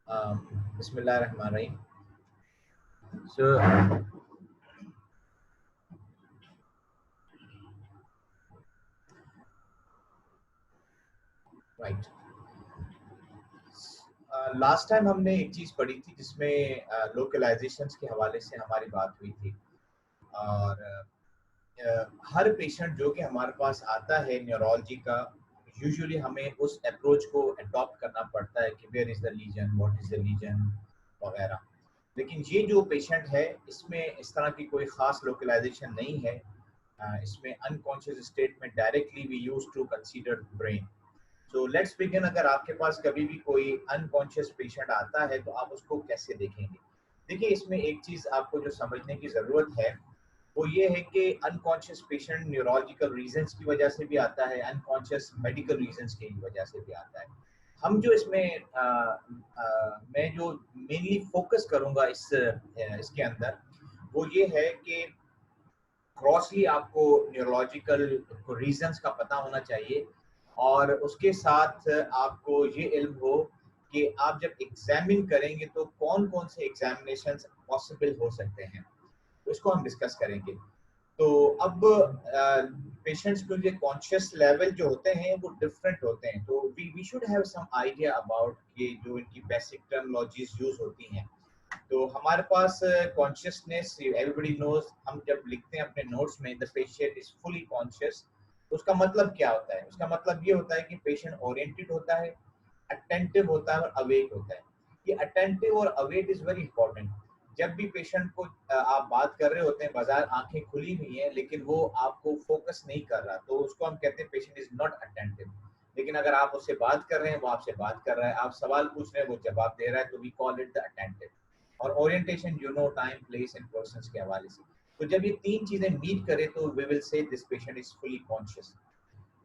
Bismillahirrahmanirrahim. So, right. Last time हमने एक चीज पढ़ी थी जिसमें लोकलाइजेशंस के हवाले से हमारी बात हुई थी और हर पेशेंट जो कि हमारे पास आता है न्यूरोलॉजी का, यूजुअली हमें उस अप्रोच को अडॉप्ट करना पड़ता है कि where is the lesion, what is the lesion वगैरह। लेकिन ये जो पेशेंट है इसमें इस तरह की कोई ख़ास लोकलाइजेशन नहीं है। इसमें अनकॉन्शियस स्टेट में directly we use to consider brain. So let's begin. अगर आपके पास कभी भी कोई अनकॉन्शियस पेशेंट आता है तो आप उसको कैसे देखेंगे? देखिए, इसमें एक चीज़ आपको जो समझने की ज़रूरत है वो ये है कि अनकॉन्शियस पेशेंट न्यूरोलॉजिकल रीजंस की वजह से भी आता है, अनकॉन्शियस मेडिकल रीजंस की वजह से भी आता है। हम जो इसमें मैं जो मेनली फोकस करूंगा इसके अंदर वो ये है कि क्रॉसली आपको न्यूरोलॉजिकल रीजंस का पता होना चाहिए और उसके साथ आपको ये इल्म हो कि आप जब एग्जामिन करेंगे तो कौन कौन से एग्जामिनेशंस पॉसिबल हो सकते हैं, उसको हम डिस्कस करेंगे। तो अब पेशेंट्स के लिए कॉन्शियस लेवल जो होते हैं वो डिफरेंट होते हैं, तो we should have some idea about ये जो इनकी बेसिक टर्मिनोलॉजीज यूज होती हैं। तो हमारे पास कॉन्शियसनेस एवरीबॉडी नोज, हम जब लिखते हैं अपने नोट्स में the patient is fully conscious, तो उसका मतलब क्या होता है? उसका मतलब ये होता है कि पेशेंट ओरिएंटेड होता है, अटेंटिव होता है और अवेक होता है। ये अटेंटिव और अवेक इज वेरी इंपॉर्टेंट। जब भी पेशेंट को आप बात कर रहे होते हैं, बाजार आंखें खुली हुई हैं लेकिन वो आपको फोकस नहीं कर रहा, तो उसको हम कहते हैं पेशेंट इज नॉट अटेंटिव। लेकिन अगर आप उससे बात कर रहे हैं, वो आपसे बात कर रहा है, आप सवाल पूछ रहे हैं, वो जवाब दे रहा है, तो we call it the attentive. और orientation time, place and persons के हवाले से। तो जब ये तीन चीजें मीट करें तो we will say this patient is fully conscious.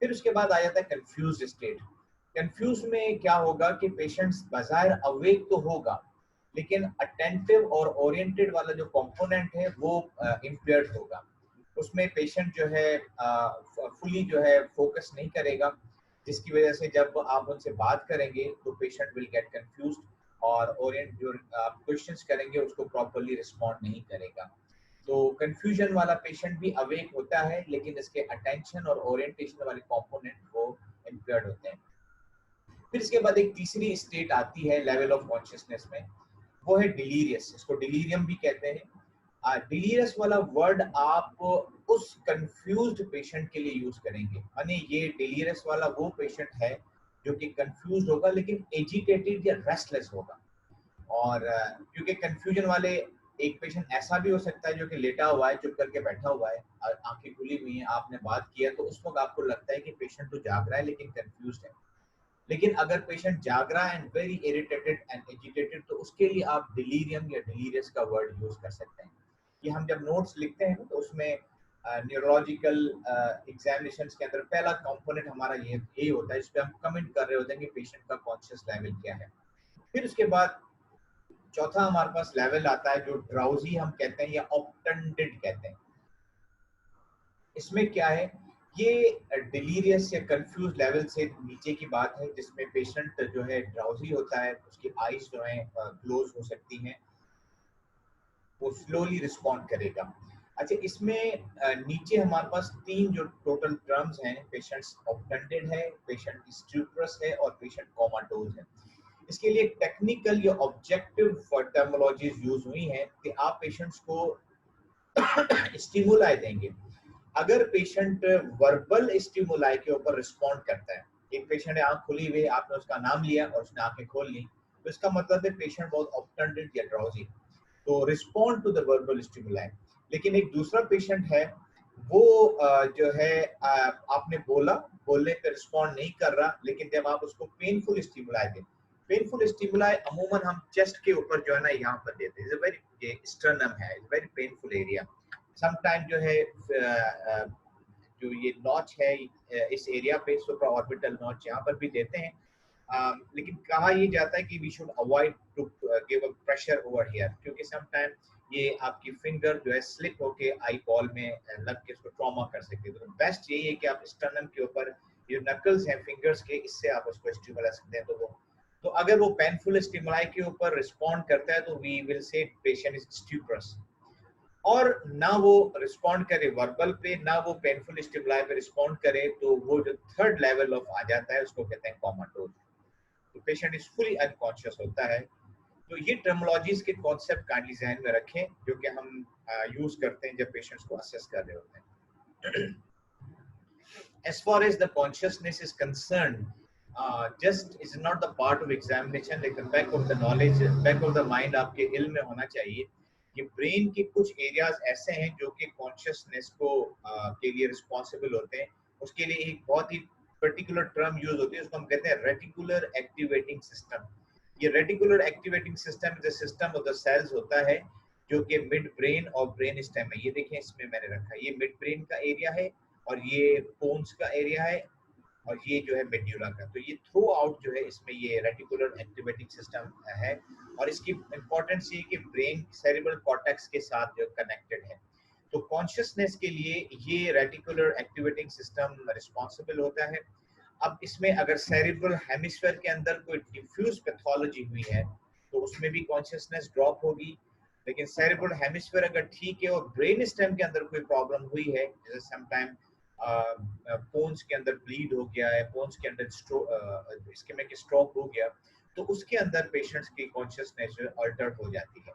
फिर उसके बाद आ जाता है कंफ्यूज स्टेट। कंफ्यूज में क्या होगा कि पेशेंट बाजार अवेक तो होगा लेकिन अटेंटिव और ओरिएंटेड वाला जो कंपोनेंट है वो इम्पेयर्ड होगा। उसमें पेशेंट जो है फुली जो है फोकस नहीं करेगा, जिसकी वजह से जब आप उनसे बात करेंगे तो पेशेंट विल गेट कंफ्यूज्ड और ओरिएंट जो आप क्वेश्चंस करेंगे उसको प्रॉपर्ली रिस्पॉन्ड नहीं करेगा। तो कंफ्यूजन वाला पेशेंट भी अवेक होता है लेकिन इसके अटेंशन और ओरिएंटेशन वाले कंपोनेंट वो इम्पेयर्ड होते हैं। फिर इसके बाद एक तीसरी स्टेट आती है लेवल ऑफ कॉन्शियसनेस में, वो है डिलीरियस। इसको डिलीरियम भी कहते हैं। डिलीरियस वाला वर्ड आप उस कंफ्यूज्ड पेशेंट के लिए यूज करेंगे, यानी ये डिलीरियस वाला वो पेशेंट है जो कि कंफ्यूज होगा लेकिन एजिटेटेड या रेस्टलेस होगा। और क्योंकि कंफ्यूजन वाले एक पेशेंट ऐसा भी हो सकता है जो कि लेटा हुआ है, चुप करके बैठा हुआ है और आंखें खुली हुई हैं, आपने बात किया तो उस वक्त आपको लगता है कि पेशेंट तो जाग रहा है लेकिन कंफ्यूज है। लेकिन अगर पेशेंट जाग रहा है and very irritated and agitated तो उसके लिए आप डिलीरियम या डिलीरियस का वर्ड यूज कर सकते हैं। कि हम जब नोट्स लिखते हैं तो उसमें न्यूरोलॉजिकल एग्जामिनेशन के अंदर पहला कंपोनेंट हमारा ये यही होता है, जिस पे हम कमेंट कर रहे होते हैं कि पेशेंट का कॉन्शियस लेवल क्या है। फिर उसके बाद चौथा हमारे पास लेवल आता है जो ड्राउजी हम कहते हैं या ऑप्टेंडेड कहते हैं। इसमें क्या है, ये डिलीरियस या कंफ्यूज लेवल से नीचे की बात है, जिसमें पेशेंट जो है ड्राउजी होता है, उसकी आईज जो है क्लोज हो सकती हैं, वो स्लोली रिस्पॉन्ड करेगा। अच्छा, इसमें नीचे हमारे पास तीन जो टोटल टर्म्स हैं, पेशेंट्स ऑप्टेंडेड है, पेशेंट स्ट्यूपरस है और पेशेंट कोमाटोज है। इसके लिए टेक्निकल या ऑब्जेक्टिव टर्मिनोलॉजीज यूज हुई हैं कि आप पेशेंट्स को स्टिमुलाई देंगे। अगर पेशेंट वर्बल स्टिमुलाई के ऊपर रिस्पॉन्ड करता है, एक पेशेंट है आंख खुली हुई, आपने उसका नाम लिया और उसने आंखें खोल ली, तो इसका मतलब है पेशेंट बहुत ऑप्टेंडेड या ड्राउजी, तो respond to the verbal stimuli. लेकिन एक दूसरा पेशेंट है, वो जो है आपने बोला, बोलने पे रिस्पॉन्ड नहीं कर रहा, लेकिन जब आप उसको पेनफुल स्टिमुलाई दें, पेनफुल स्टिमुलाई अमूमन हम चेस्ट के ऊपर जो है ना यहाँ पर देते हैं, वेरी स्टर्नम है, वेरी पेनफुल एरिया। समटाइम जो है जो ये नॉच है इस एरिया पे, सुप्रा ऑर्बिटल नॉच, यहाँ पर भी देते हैं। लेकिन कहा ये जाता है कि we should avoid to give a pressure over here, क्योंकि समटाइम ये आपकी फिंगर जो है स्लिप होके आई बॉल में लग के उसको ट्रॉमा कर सकती है। तो बेस्ट यही है कि आप स्टर्नम के ऊपर, ये नकल्स हैं फिंगर्स के, इससे आप उसको स्टिमुला सकते हैं, तो वो तो अगर वो पेनफुल स्टिमुलाई के ऊपर रिस्पॉन्ड करता है तो we will say patient is stuporous, और ना वो रिस्पॉन्ड करे वर्बल पे, ना वो पेनफुल स्टिमुलाई पे रिस्पॉन्ड करे, तो वो जो थर्ड लेवल ऑफ आ जाता है उसको कहते हैं कोमाटोज। तो पेशेंट इज फुली अनकॉन्शियस होता है। तो ये टर्मिनोलॉजीज के कॉन्सेप्ट काइंडली ध्यान में रखें जो कि हम यूज करते हैं जब पेशेंट्स को असेस कर रहे होते हैं। As far as the consciousness is concerned, just is not the part of examination, like the back of the knowledge, back of the mind आपके इल्म में होना चाहिए कि ब्रेन के कुछ एरियाज ऐसे हैं जो कि कॉन्शियसनेस को के लिए रिस्पॉन्सिबल होते हैं। उसके लिए एक बहुत ही पर्टिकुलर टर्म यूज होती है, उसको हम कहते हैं रेटिकुलर एक्टिवेटिंग सिस्टम। ये reticular activating system the system of the cells होता है जो कि मिड ब्रेन और ब्रेन स्टेम है। ये देखें इसमें मैंने रखा है, ये मिड ब्रेन का एरिया है और ये पोन्स का एरिया है और ये जो है मेड्यूला का। तो ये थ्रू आउट जो है इसमें ये रेटिकुलर एक्टिवेटिंग सिस्टम है और इसकी इंपॉर्टेंस ये कि ब्रेन सेरेब्रल कॉर्टेक्स के साथ जो कनेक्टेड है। तो कॉन्शियसनेस के लिए ये रेटिकुलर एक्टिवेटिंग सिस्टम रिस्पॉन्सिबल होता है। अब इसमें अगर सेरेब्रल हेमिस्फीयर के अंदर कोई डिफ्यूज पैथोलॉजी हुई है तो उसमें भी कॉन्शियसनेस ड्रॉप होगी, लेकिन सेरेब्रल हेमिस्फीयर अगर ठीक है और ब्रेन स्टेम के अंदर कोई प्रॉब्लम हुई है, जैसे समटाइम पोन्स के अंदर ब्लीड हो गया है, पोन्स के अंदर इस्केमिक स्ट्रोक हो गया, तो उसके अंदर पेशेंट्स की कॉन्शियसनेस अल्टर्ड हो जाती है।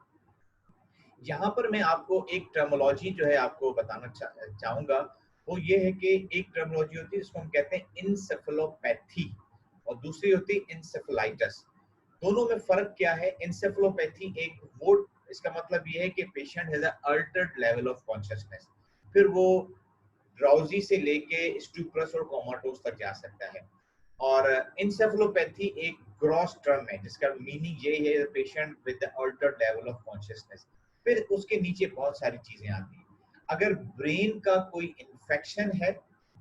यहाँ पर मैं आपको एक टर्मिनोलॉजी जो है आपको बताना चाहूंगा, वो ये है कि एक टर्मिनोलॉजी होती है जिसको हम कहते हैं इंसेफेलोपैथी और दूसरी होती है इंसेफेलाइटिस। दोनों में फर्क क्या है? इंसेफेलोपैथी एक वो, इसका मतलब ये है कि patient has Altered level of consciousness, फिर वो ड्राउजी से लेके स्टूपरस और कोमाटोज तक जा सकता है। और इंसेफेलोपैथी एक ग्रॉस टर्म है जिसका मीनिंग ये है patient with Altered level of consciousness. फिर उसके नीचे बहुत सारी चीजें आती हैं। अगर ब्रेन का कोई इन्फेक्शन है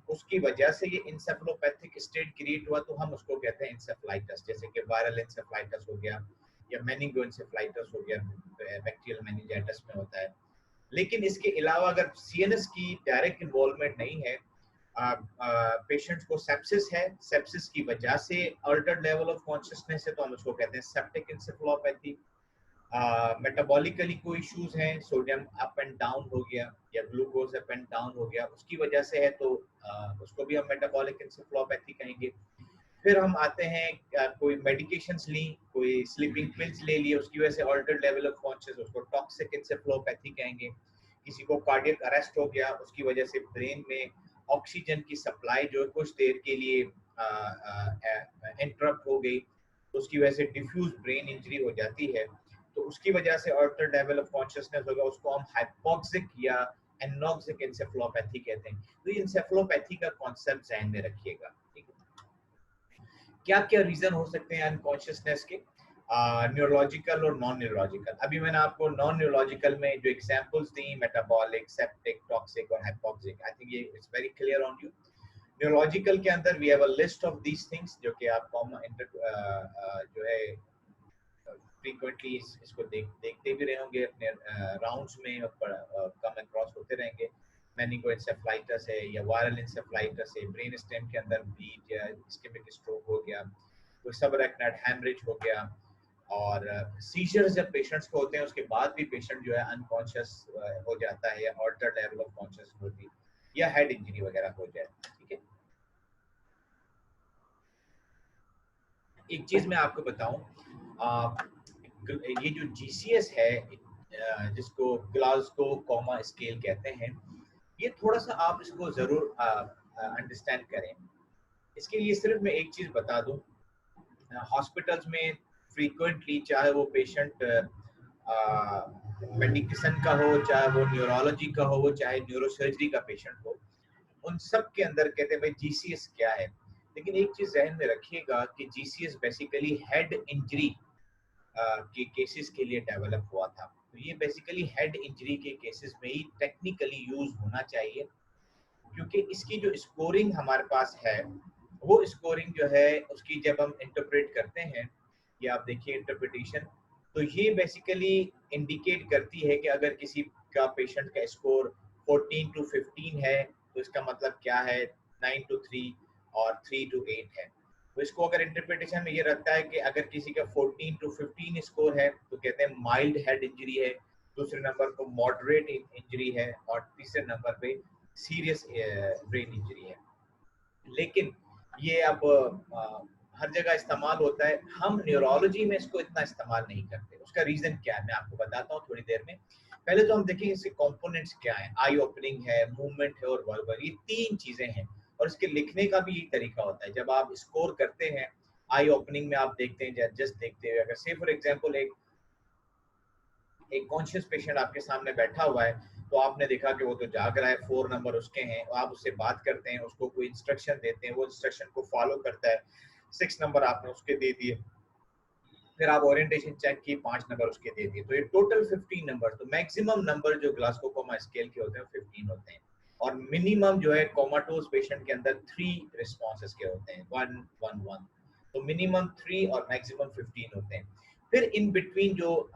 उसकी वजह से ये इंसेफेलोपैथिक स्टेट क्रिएट हुआ तो हम उसको कहते हैं इंसेफेलाइटिस, जैसे कि वायरल इंसेफेलाइटिस हो गया या मेनिंगो इंसेफेलाइटिस हो गया, बैक्टीरियल मेनिंजाइटिस में होता है। लेकिन इसके अलावा अगर सीएनएस की डायरेक्ट इन्वॉल्वमेंट नहीं है, पेशेंट्स को सेप्सिस है, सेप्सिस की वजह से अल्टर्ड लेवल ऑफ कॉन्शियसनेस है तो हम उसको कहते हैं सेप्टिक इंसेफेलोपैथी। मेटाबॉलिकली कोई इश्यूज हैं, सोडियम अप एंड डाउन हो गया या ग्लूकोज अप एंड डाउन हो गया उसकी वजह से है तो उसको भी हम मेटाबॉलिक इंसेफेलोपैथी कहेंगे। फिर हम आते हैं कोई मेडिकेशंस ली, कोई स्लीपिंग पिल्स ले लिए, उसकी वजह से अल्टर्ड लेवल ऑफ कॉन्शियस, उसको टॉक्सिक इंसेफेलोपैथी कहेंगे। किसी को कार्डियक अरेस्ट हो गया उसकी वजह से ब्रेन में ऑक्सीजन की सप्लाई जो कुछ देर के लिए इंटरप्ट हो गई तो उसकी वजह से डिफ्यूज ब्रेन इंजरी हो जाती है, तो उसकी वजह से अल्टर्ड लेवल ऑफ कॉन्शियसनेस होगा, उसको हम हाइपोक्सिक या एनोक्सिक इंसेफेलोपैथी कहते हैं। तो ये इंसेफेलोपैथी का कॉन्सेप्ट ध्यान में रखिएगा। ठीक है, क्या क्या रीजन हो सकते हैं अनकॉन्शियसनेस के? न्यूरोलॉजिकल और नॉन न्यूरोलॉजिकल। अभी मैंने आपको नॉन न्यूरोलॉजिकल में जो एग्जांपल्स दी, मेटाबॉलिक, सेप्टिक, टॉक्सिक और हाइपोक्सिक, आई थिंक ये it's very clear on you. Neurological के अंदर we have a list of these things जो कि आप जो है फ्रीक्वेंटली इसको देखते भी रहे होंगे अपने राउंड्स में, कम अक्रॉस होते रहेंगे। मेनिंगो इंसेफेलाइटिस है या वायरल इंसेफेलाइटिस है, ब्रेन स्टेम के अंदर ब्लीड या इस्केमिक स्ट्रोक हो गया, कोई सबरेक्टिनाइड हैमरेज हो गया, और सीजर्स जब पेशेंट्स को होते हैं उसके बाद भी पेशेंट जो है अनकॉन्शियस हो जाता है या अल्टर्ड लेवल ऑफ कॉन्शियस होती है, या हेड इंजरी वगैरह हो जाए। ठीक है, एक चीज मैं आपको बताऊं, ये जो जीसीएस है जिसको ग्लासगो कॉमा स्केल कहते हैं, ये थोड़ा सा आप इसको जरूर अंडरस्टैंड करें। इसके लिए सिर्फ मैं एक चीज बता दूं, हॉस्पिटल्स में फ्रीक्वेंटली चाहे वो पेशेंट मेडिकेशन का हो, चाहे वो न्यूरोलॉजी का हो, चाहे न्यूरोसर्जरी का पेशेंट हो, उन सब के अंदर कहते हैं भाई जीसीएस क्या है। लेकिन एक चीज ध्यान में रखिएगा कि जीसीएस बेसिकली हेड इंजरी के केसेस के लिए डेवलप हुआ था। तो ये बेसिकली हेड इंजरी के केसेस में ही टेक्निकली यूज होना चाहिए, क्योंकि इसकी जो स्कोरिंग हमारे पास है वो स्कोरिंग जो है उसकी जब हम इंटरप्रेट करते हैं, ये आप देखिए इंटरप्रिटेशन, तो ये बेसिकली इंडिकेट करती है कि अगर किसी का पेशेंट का स्कोर 14 to 15 है तो इसका मतलब क्या है, 9 to 3 और 3 to 8 है। तो इसको अगर इंटरप्रिटेशन में ये रखता है कि अगर किसी का 14 to 15 स्कोर है तो कहते हैं माइल्ड हेड इंजरी है, दूसरे नंबर पर मॉडरेट इंजरी है और तीसरे नंबर पे सीरियस ब्रेन इंजरी है। लेकिन ये अब हर जगह इस्तेमाल होता है, हम न्यूरोलॉजी में इसको इतना इस्तेमाल नहीं करते। उसका रीजन क्या है मैं आपको बताता हूँ थोड़ी देर में। पहले तो हम देखेंगे इसके कंपोनेंट्स क्या हैं। आई ओपनिंग है, मूवमेंट है और वर्बल, ये तीन चीजें हैं। और इसके लिखने का भी यही तरीका होता है। जब आप स्कोर करते हैं आई ओपनिंग में आप देखते हैं, जस्ट देखते हुए, अगर से फॉर एग्जाम्पल एक कॉन्शियस पेशेंट आपके सामने बैठा हुआ है तो आपने देखा कि वो तो जाग रहा है, 4 नंबर उसके हैं, और आप उससे बात करते हैं, उसको कोई इंस्ट्रक्शन देते हैं, वो इंस्ट्रक्शन को फॉलो करता है, 6 नंबर आपने उसके दे दिए, फिर आप ओरिएंटेशन चेक की, 5 नंबर उसके दे दिए, तो ये टोटल 15 नंबर। तो मैक्सिमम नंबर जो ग्लासगो कोमा स्केल के होते हैं 15 होते हैं, और मिनिमम जो है कोमाटोज पेशेंट के अंदर 3 रिस्पॉन्सेस के होते हैं, 1 1 1। तो मिनिमम 3 और मैक्सिमम 15 होते हैं। फिर इन बिटवीन जो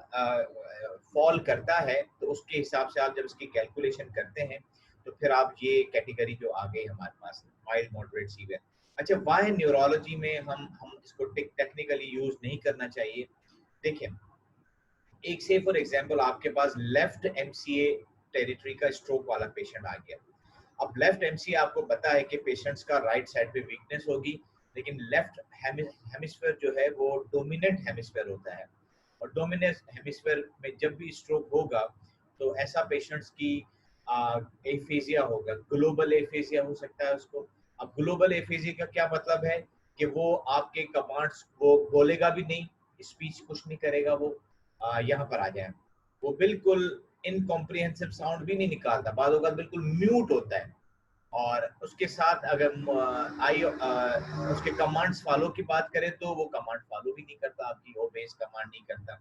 फॉल करता है तो उसके हिसाब से आप जब इसकी कैलकुलेशन करते हैं तो फिर आप ये कैटेगरी जो आ गई हमारे पास, माइल्ड मॉडरेट सीवियर। अच्छा, वाई न्यूरोलॉजी में हम इसको टेक्निकली यूज नहीं करना चाहिए? देखिए, एक से फॉर एग्जांपल आपके पास लेफ्ट एमसीए टेरिटरी का स्ट्रोक वाला पेशेंट आ गया। अब लेफ्ट एमसीए आपको पता है कि पेशेंट्स का राइट साइड पे वीकनेस होगी, लेकिन लेफ्ट हेमिस्फीयर जो है वो डोमिनेंट हेमिस्फीयर होता है, और डोमिनेंट हेमिस्फीयर में जब भी स्ट्रोक होगा तो ऐसा पेशेंट्स की एफेजिया होगा, ग्लोबल एफेजिया हो सकता है उसको। अब ग्लोबल एफेजिया का क्या मतलब है कि वो आपके कमांड्स वो बोलेगा भी नहीं, स्पीच कुछ नहीं करेगा, वो यहाँ पर आ जाए, वो बिल्कुल इनकॉम्प्रिहेंसिव साउंड भी नहीं निकालता, बाद होगा बिल्कुल म्यूट होता है। और उसके साथ अगर उसके कमांड्स फॉलो की बात करें तो वो कमांड फॉलो भी नहीं करता, आपकी ओबेस कमांड नहीं करता।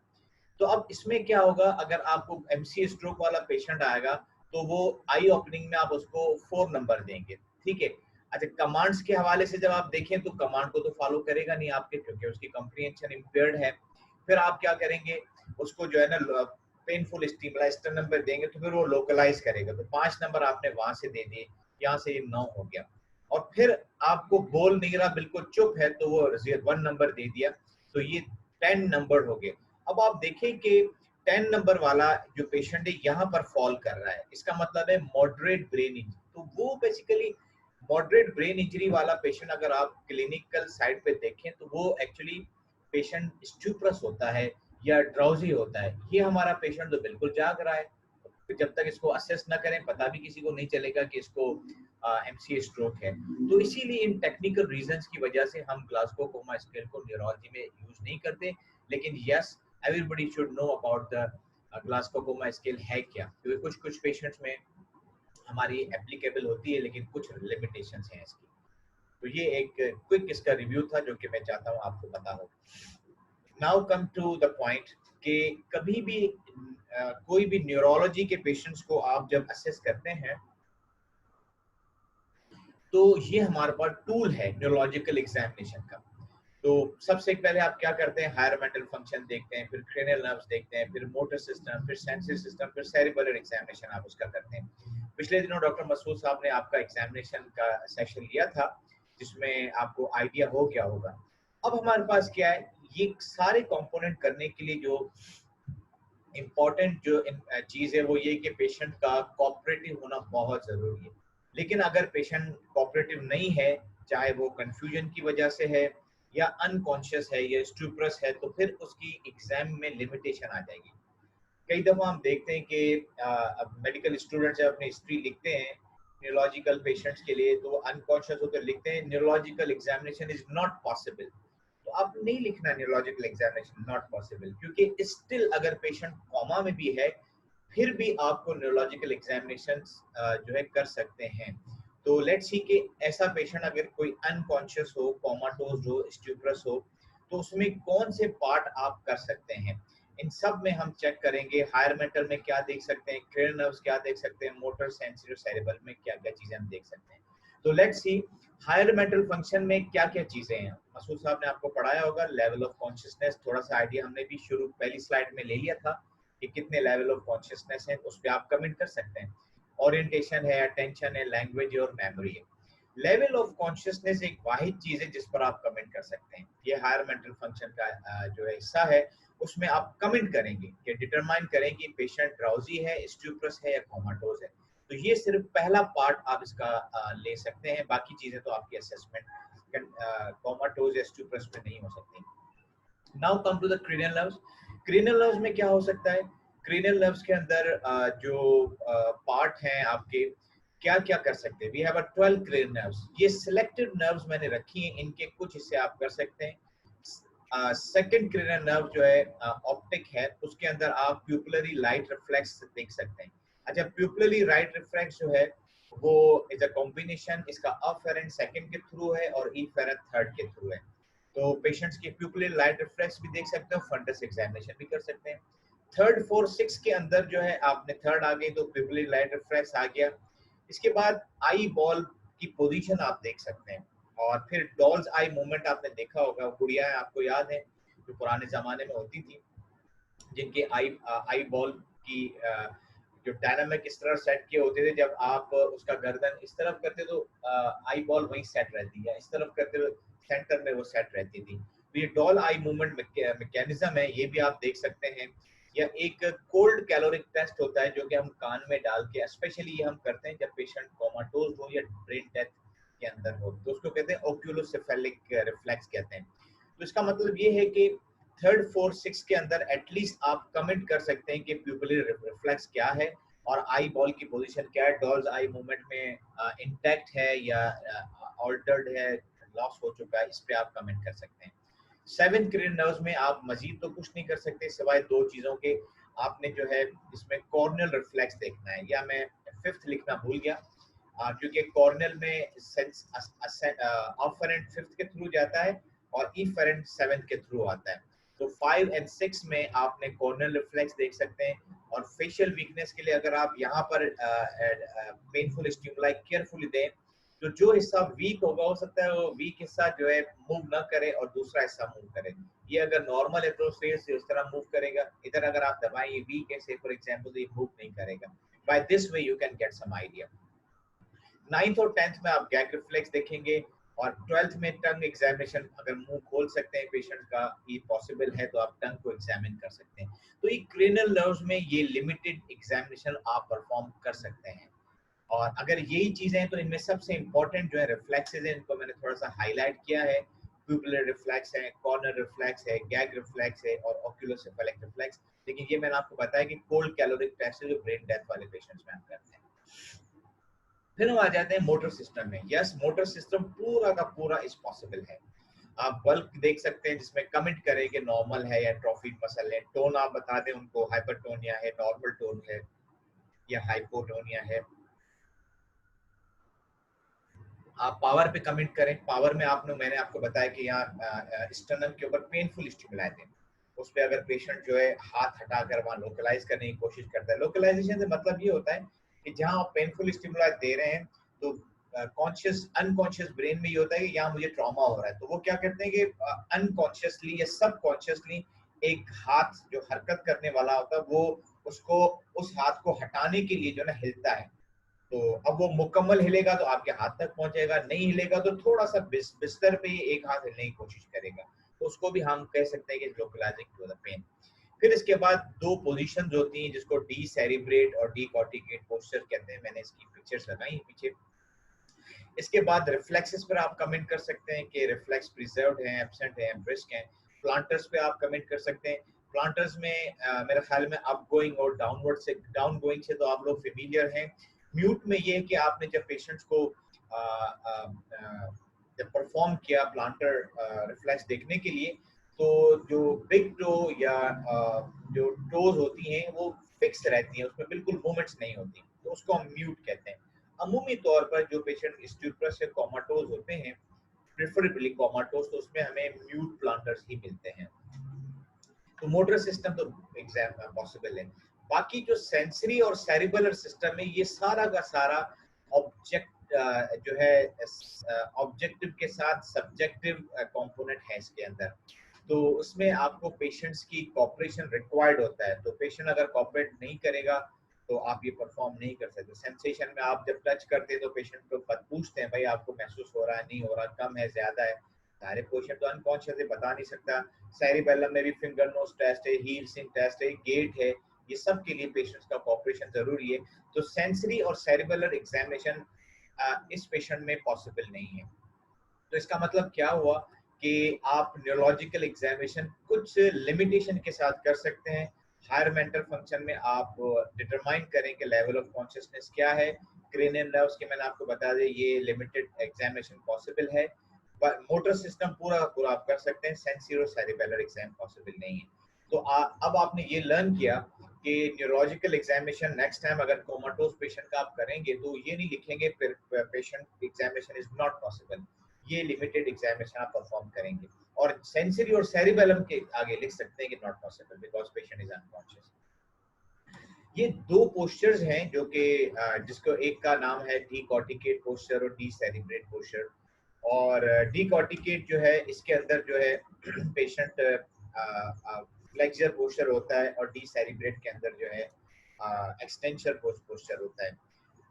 तो अब इसमें क्या होगा, अगर आपको एमसी स्ट्रोक वाला पेशेंट आएगा तो वो आई ओपनिंग में आप उसको 4 नंबर देंगे, ठीक है। अच्छा, कमांड्स के हवाले से जब आप देखें तो कमांड को तो फॉलो करेगा नहीं आपके, क्योंकि उसकी कॉम्प्रिहेंशन इम्पेयर्ड है। फिर आप क्या करेंगे, उसको जो है ना पेनफुल स्टिमुलाई नंबर देंगे तो फिर वो लोकलाइज करेगा, तो 5 नंबर आपने वहां से दे दिए, यहाँ से ये 9 हो गया। और फिर आपको बोल नहीं रहा, बिल्कुल चुप है, तो वो 1 नंबर दे दिया, तो ये 10 नंबर हो गए। अब आप देखें कि 10 नंबर वाला जो पेशेंट है यहाँ पर फॉल कर रहा है, इसका मतलब है मॉडरेट ब्रेन इंजरी। तो वो बेसिकली मॉडरेट ब्रेन इंजरी वाला पेशेंट अगर आप क्लिनिकल साइड पे देखें तो वो एक्चुअली पेशेंट स्टूप्रस होता है या ड्राउजी होता है। ये हमारा पेशेंट तो बिल्कुल जाग रहा है, तो जब तक इसको असेस ना करें पता भी किसी को नहीं चलेगा कि इसको एमसीए स्ट्रोक है। तो इसीलिए इन टेक्निकल रीजंस की वजह से हम ग्लासगो कोमा स्केल को न्यूरोलॉजी में यूज नहीं करते। लेकिन yes, everybody should know about the Glasgow coma scale है क्या, क्योंकि कुछ कुछ पेशेंट्स में हमारी एप्लीकेबल होती है, लेकिन कुछ लिमिटेशंस हैं इसकी। तो ये एक क्विक इसका रिव्यू था जो कि मैं चाहता हूँ आपको पता हो। Now come to the point कि कभी भी कोई भी न्यूरोलॉजी के पेशेंट्स को आप जब असेस करते हैं तो ये हमारे पास टूल है न्यूरोलॉजिकल एग्जामिनेशन का। तो सबसे पहले आप क्या करते हैं, हायर मेंटल फंक्शन देखते हैं, फिर क्रेनियल नर्व्स देखते हैं, फिर मोटर सिस्टम, फिर सेंसरी सिस्टम, फिर सेरिबेलर एग्जामिनेशन आप उसका करते हैं। पिछले दिनों डॉक्टर मसूद साहब ने आपका एग्जामिनेशन का सेशन लिया था जिसमें आपको आइडिया हो गया होगा। अब हमारे पास क्या है, ये सारे कंपोनेंट करने के लिए जो इम्पोर्टेंट जो चीज़ है वो ये कि पेशेंट का कोऑपरेटिव होना बहुत ज़रूरी है। लेकिन अगर पेशेंट कोऑपरेटिव नहीं है, चाहे वो कंफ्यूजन की वजह से है या अनकॉन्शियस है या स्टूप्रस है, तो फिर उसकी एग्जाम में लिमिटेशन आ जाएगी। कई दफ़ा हम देखते हैं कि अब मेडिकल स्टूडेंट्स जब अपनी हिस्ट्री लिखते हैं न्यूरोलॉजिकल पेशेंट्स के लिए, तो अनकॉन्शियस होकर लिखते हैं neurological examination is not possible. तो आप नहीं लिखना न्यूरोलॉजिकल एग्जामिनेशन नॉट पॉसिबल, क्योंकि स्टिल अगर पेशेंट कोमा में भी है फिर भी आपको न्यूरोलॉजिकल एग्जामिनेशन जो है कर सकते हैं। तो लेट्स सी कि ऐसा पेशेंट अगर कोई अनकॉन्शियस हो, कोमाटोज हो, स्टूप्रस हो, तो उसमें कौन से पार्ट आप कर सकते हैं। इन सब में हम चेक करेंगे हायर मेंटल में क्या देख सकते हैं, क्रेनियल नर्व्स क्या देख सकते हैं, मोटर, सेंसरी, सेरेब्रल में क्या क्या चीजें हम देख सकते हैं। तो let's see higher mental function में क्या क्या चीजें हैं। मसूद साहब ने आपको पढ़ाया होगा लेवल ऑफ कॉन्शियसनेस, थोड़ा सा आइडिया हमने भी शुरू पहली स्लाइड में ले लिया था कि कितने लेवल ऑफ कॉन्शियसनेस है, उस पर आप कमेंट कर सकते हैं। ओरिएंटेशन है, अटेंशन है, लैंग्वेज है और मेमोरी है। लेवल ऑफ कॉन्शियसनेस एक वाहिद चीज है जिस पर आप कमेंट कर सकते हैं। ये हायर मेंटल फंक्शन का जो है हिस्सा है, उसमें आप कमेंट करेंगे कि डिटरमाइन करें कि पेशेंट ड्राउजी है, स्ट्यूपरस है या कोमाटोज है। तो ये सिर्फ पहला पार्ट आप इसका ले सकते हैं, बाकी चीजें तो आपकी असेसमेंट कोमाटोज या स्ट्यूपरस में नहीं हो सकती। Now come to the cranial nerves. Cranial nerves में क्या हो सकता है? क्रेनियल नर्व्स के अंदर जो पार्ट हैं आपके, क्या क्या कर सकते हैं? We have a 12 cranial nerves. ये सिलेक्टेड नर्व्स मैंने रखी हैं, इनके कुछ हिस्से आप कर सकते हैं। सेकंड क्रेनियल नर्व जो है ऑप्टिक है, उसके अंदर आप प्यूपिलरी लाइट रिफ्लेक्स देख सकते हैं। अच्छा, प्यूपिलरी लाइट रिफ्लेक्स जो है वो इज अ कॉम्बिनेशन, इसका अफेरेंट सेकंड के थ्रू है और इफेरेंट थर्ड के थ्रू है। तो पेशेंट्स की प्यूपिलरी लाइट रिफ्लेक्स भी देख सकते हो, फंडस एग्जामिनेशन भी कर सकते हैं। थर्ड, फोर, सिक्स के अंदर जो है आपने थर्ड आ गई तो प्यूपिलरी लाइट रिफ्लेक्स आ गया। इसके बाद आई बॉल की पोजीशन आप देख सकते हैं, और फिर डॉल्स आई मूवमेंट आपने देखा होगा, गुड़ियाएं आपको याद है जो पुराने जमाने में होती थी, जिनके आई बॉल की जो डायनामिक इस तरह सेट किए होते थे, जब आप उसका गर्दन इस तरफ करते तो आई बॉल वहीं सेट रहती है, इस तरफ करते तो सेंटर में वो सेट रहती थी। तो ये डॉल आई मूवमेंट मैकेनिज्म है, ये भी आप देख सकते हैं। या एक कोल्ड कैलोरिक टेस्ट होता है जो कि हम कान में डाल के, स्पेशली ये हम करते हैं जब पेशेंट कोमाटोज हो या ब्रेन डेथ के अंदर हो, तो उसको कहते हैं ओक्यूलोसेफेलिक रिफ्लेक्स कहते हैं। तो इसका मतलब ये है कि थर्ड, फोर्थ, सिक्स के अंदर एटलीस्ट आप कमेंट कर सकते हैं कि प्यूपिलरी रिफ्लेक्स क्या है और आई बॉल की पोजीशन क्या है, डॉल्स आई मूवमेंट में इंटैक्ट है या ऑल्टर्ड है, लॉस हो चुका है, इस पे आप कमेंट कर सकते हैं। 7 क्रेनियल नर्व्स में आप मजीद तो कुछ नहीं कर सकते सिवाय दो चीजों के। आपने जो है इसमें कॉर्नियल रिफ्लेक्स देखना है, या मैं फिफ्थ लिखना भूल गया, क्योंकि कॉर्नियल में सेंस अफरेंट फिफ्थ के थ्रू जाता है और इफरेंट सेवेंथ के थ्रू आता है। तो 5 एंड 6 में आपने कॉर्नियल रिफ्लेक्स देख सकते हैं। और फेशियल वीकनेस के लिए अगर आप यहाँ पर पेनफुल स्टिमुलाई केयरफुली दें, तो जो हिस्सा वीक होगा हो सकता है वो वीक हिस्सा जो है मूव ना करे और दूसरा हिस्सा मूव करे। ये अगर नॉर्मल अप्रोच से इस तरह मूव करेगा, इधर अगर आप दबाएं ये वीक है से फॉर एग्जांपल, तो ये मूव नहीं करेगा। By this way you can get some idea. 9th और 10th में आप गैग रिफ्लेक्स देखेंगे, और 12th में टंग एग्जामिनेशन, अगर मुंह खोल सकते हैं पेशेंट का, ये पॉसिबल है तो आप टंग को एग्जामिन कर सकते हैं। तो ये क्रेनियल नर्व्स में ये लिमिटेड एग्जामिनेशन आप परफॉर्म कर सकते हैं। और अगर यही चीजें हैं तो इनमें सबसे इंपॉर्टेंट जो है रिफ्लेक्सेस हैं, इनको मैंने थोड़ा सा हाईलाइट किया है। प्यूपिलर रिफ्लेक्स है, कॉर्नर रिफ्लेक्स है, गैग रिफ्लेक्स है और ऑक्यूलोसेफेलिक रिफ्लेक्स। लेकिन ये मैंने आपको बताया कि कोल्ड कैलोरिक टेस्ट है जो ब्रेन डेथ वाले पेशेंट्स में हम करते हैं। फिर हम आ जाते हैं मोटर सिस्टम में। यस, मोटर सिस्टम पूरा का पूरा इस पॉसिबल है। आप बल्क देख सकते हैं जिसमें कमेंट करें कि नॉर्मल है या ट्रॉफी मसल है। टोन आप बता दें उनको, हाइपरटोनिया है, नॉर्मल टोन है या हाइपोटोनिया है। आप पावर पे कमेंट करें। पावर में मैंने आपको बताया कि यहाँ स्टर्नम के ऊपर पेनफुल स्टिमुलाई दें, उस पर अगर पेशेंट जो है हाथ हटाकर वहाँ लोकलाइज करने की कोशिश करता है। लोकलाइजेशन से मतलब ये होता है कि जहाँ आप पेनफुल स्टिमुलाई दे रहे हैं तो कॉन्शियस अनकॉन्शियस ब्रेन में ये होता है कि यहाँ मुझे ट्रॉमा हो रहा है, तो वो क्या करते हैं कि अनकॉन्शियसली या सबकॉन्शियसली एक हाथ जो हरकत करने वाला होता है वो उसको, उस हाथ को हटाने के लिए जो है ना हिलता है। तो अब वो मुकम्मल हिलेगा तो आपके हाथ तक पहुंचेगा, नहीं हिलेगा तो थोड़ा सा बिस्तर पे एक हाथ हिलने की कोशिश करेगा, तो उसको भी हम कह सकते हैं कि लोकलाइजिंग टू द पेन। फिर इसके बाद दो पोजीशंस होती हैं जिसको डी सेरिब्रेट और डी कॉर्टिकेट पोस्चर कहते हैं। मैंने इसकी पिक्चर्स लगाई हैं पीछे। इसके बाद रिफ्लेक्सेस पर आप कमेंट कर सकते हैं कि रिफ्लेक्स प्रिजर्व्ड है, एब्सेंट है, ब्रिस्क है। प्लांटर्स पे आप कमेंट कर सकते हैं। प्लांटर्स में मेरे ख्याल में अप गोइंग और डाउनवर्ड से, डाउन गोइंग से तो आप लोग फेमिलियर हैं। म्यूट में ये है कि आपने जब पेशेंट्स को जब परफॉर्म किया प्लांटर रिफ्लेक्स देखने के लिए, तो जो बिग टो या जो टोज होती हैं वो फिक्स रहती हैं, उसमें बिल्कुल मूवमेंट्स नहीं होती, तो उसको हम म्यूट कहते हैं। अमूमी तौर पर जो पेशेंट स्ट्यूपरस या कोमाटोज होते हैं, प्रेफरेबली कोमाटोज, तो उसमें हमें म्यूट प्लांटर्स ही मिलते हैं। तो मोटर सिस्टम तो एग्जाम पॉसिबल है। बाकी जो सेंसरी और सेरिबुलर सिस्टम है, ये सारा का सारा ऑब्जेक्ट जो है ऑब्जेक्टिव के साथ सब्जेक्टिव कंपोनेंट है इसके अंदर। तो उसमें आपको पेशेंट्स की कोऑपरेशन रिक्वायर्ड होता है। तो पेशेंट अगर कोऑपरेट नहीं करेगा तो आप ये परफॉर्म नहीं कर सकते। सेंसेशन में आप जब टच करते हैं तो पेशेंट को पूछते हैं भाई आपको महसूस हो रहा है, नहीं हो रहा, कम है, ज्यादा है। सारे पेशेंट तो अनकॉन्शियस है, बता नहीं सकता। सेरिबेलम में भी फिंगर नोज टेस्ट है, हील सिंक टेस्ट है, गेट है, ये सब के लिए पेशेंट्स का कॉपरेशन जरूरी है। तो सेंसरी और सेरिबेलर एग्जामिनेशन इस पेशेंट में पॉसिबल नहीं है। तो इसका मतलब क्या हुआ कि आप न्यूरोलॉजिकल एग्जामिनेशन कुछ लिमिटेशन के साथ कर सकते हैं। हायर मेंटल फंक्शन में आप डिटरमाइन करें कि लेवल ऑफ कॉन्शियसनेस क्या है। क्रेनियल नर्व्स के मैंने आपको बता दिया, ये लिमिटेड एग्जामिनेशन पॉसिबल है। मोटर सिस्टम पूरा का पूरा आप कर सकते हैं, सेंसरी और सेरिबेलर एग्जाम पॉसिबल नहीं है। तो अब आपने ये लर्न किया कि न्यूरोलॉजिकल एग्जामिनेशन नेक्स्ट टाइम अगर कोमाटोज पेशेंट का आप करेंगे तो ये नहीं लिखेंगे patient examination is not possible, ये लिमिटेड एग्जामिनेशन आप परफॉर्म करेंगे। और सेंसरी और सेरिबेलम के आगे लिख सकते हैं कि not possible because patient is unconscious. ये दो पोस्चर्स हैं जो कि जिसको एक का नाम है डीकॉर्टिकेट पोस्चर और डीसेरिब्रेट पोस्चर। और डीकॉर्टिकेट जो है इसके अंदर जो है पेशेंट फ्लेक्सर पोस्चर होता है और डीसेरिब्रेट के अंदर जो है एक्सटेंशन पोस्चर होता है।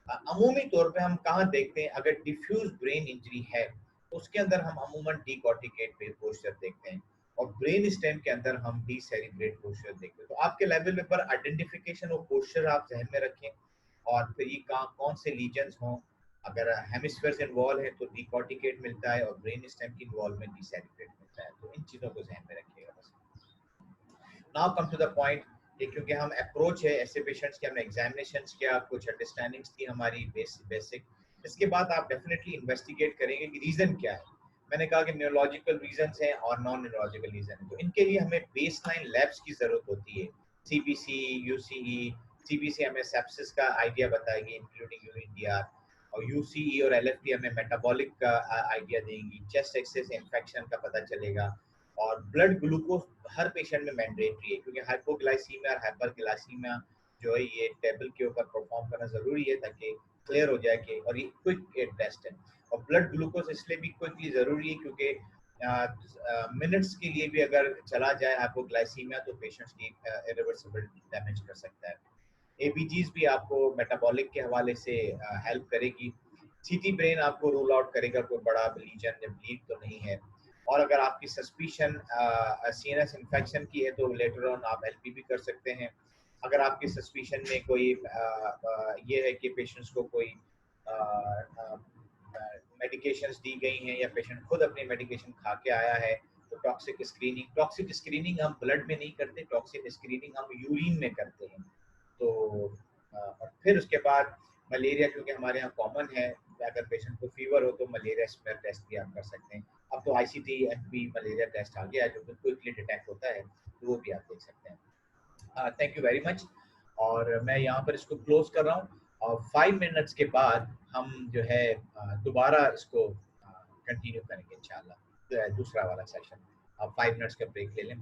अमूमी तौर पे हम कहाँ देखते हैं, अगर डिफ्यूज ब्रेन इंजरी है तो उसके अंदर हम अमूमन डीकॉर्टिकेट पोस्चर देखते हैं और ब्रेन स्टेम के अंदर हम डीसेरिब्रेट पोस्चर देखते हैं। तो आपके लेवल पर आइडेंटिफिकेशन ऑफ पोस्चर आप ध्यान में रखें और फिर ये कौन से लीजन्स हों। अगर हेमिस्फीयर्स इन्वॉल्व है तो डीकॉर्टिकेट मिलता है और ब्रेन स्टेम की इन्वॉल्वमेंट डीसेरिब्रेट मिलता है। तो इन चीज़ों को ध्यान में रखिएगा बस। Now come to the point, क्योंकि हम अप्रोच है ऐसे पेशेंट्स के, हमने एग्जामिनेशंस किया, कुछ अंडरस्टैंडिंग्स थी हमारी बेसिक। इसके बाद आप डेफिनेटली इन्वेस्टिगेट करेंगे कि रीजन क्या है। मैंने कहा कि न्यूरोलॉजिकल रीजंस हैं और नॉन न्यूरोलॉजिकल रीजन है, तो इनके लिए हमें बेसलाइन लैब्स की जरूरत होती है। सीबीसी, यूसीई। सीबीसी हमें सेप्सिस का आइडिया बताएगी इंक्लूडिंग यूएनडीआर, और यूसीई और एलएफटी हमें मेटाबॉलिक का आइडिया देंगी, चेस्ट एक्सेस इन्फेक्शन का पता चलेगा। और ब्लड ग्लूकोज हर पेशेंट में मैंडेटरी है क्योंकि हाइपोग्लाइसीमिया और हाइपरग्लाइसीमिया जो है ये टेबल के ऊपर परफॉर्म करना जरूरी है ताकि क्लियर हो जाए कि, और ये क्विक टेस्ट है। और ब्लड ग्लूकोज इसलिए भी क्विकली जरूरी है क्योंकि मिनट्स के लिए भी अगर चला जाए हाइपोग्लाइसीमिया तो पेशेंट्स की इरिवर्सिबल डैमेज कर सकता है। एबीजीज भी आपको मेटाबॉलिक के हवाले से हेल्प करेगी। सीटी ब्रेन आपको रूल आउट करेगा कोई बड़ा लीजन या ब्लीड तो नहीं है। और अगर आपकी सस्पिशन सीएनएस इन्फेक्शन की है तो लेटर ऑन आप एलपीबी कर सकते हैं। अगर आपकी सस्पिशन में कोई ये है कि पेशेंट्स को कोई मेडिकेशंस दी गई हैं या पेशेंट खुद अपनी मेडिकेशन खा के आया है तो टॉक्सिक स्क्रीनिंग हम ब्लड में नहीं करते, टॉक्सिक स्क्रीनिंग हम यूरिन में करते हैं। तो और फिर उसके बाद मलेरिया, क्योंकि हमारे यहाँ कॉमन है, अगर पेशेंट को फीवर हो तो मलेरिया स्मेयर टेस्ट भी आप कर सकते हैं। अब तो ICT-MB मलेरिया टेस्ट आ गया है जो क्विकली डिटेक्ट होता है, तो वो भी आप देख सकते हैं। Thank you very much. और मैं यहाँ पर इसको क्लोज कर रहा हूँ और 5 मिनट्स के बाद हम जो है दोबारा इसको कंटिन्यू करेंगे इंशाल्लाह, दूसरा वाला सेशन। आप 5 मिनट्स का ब्रेक ले लें।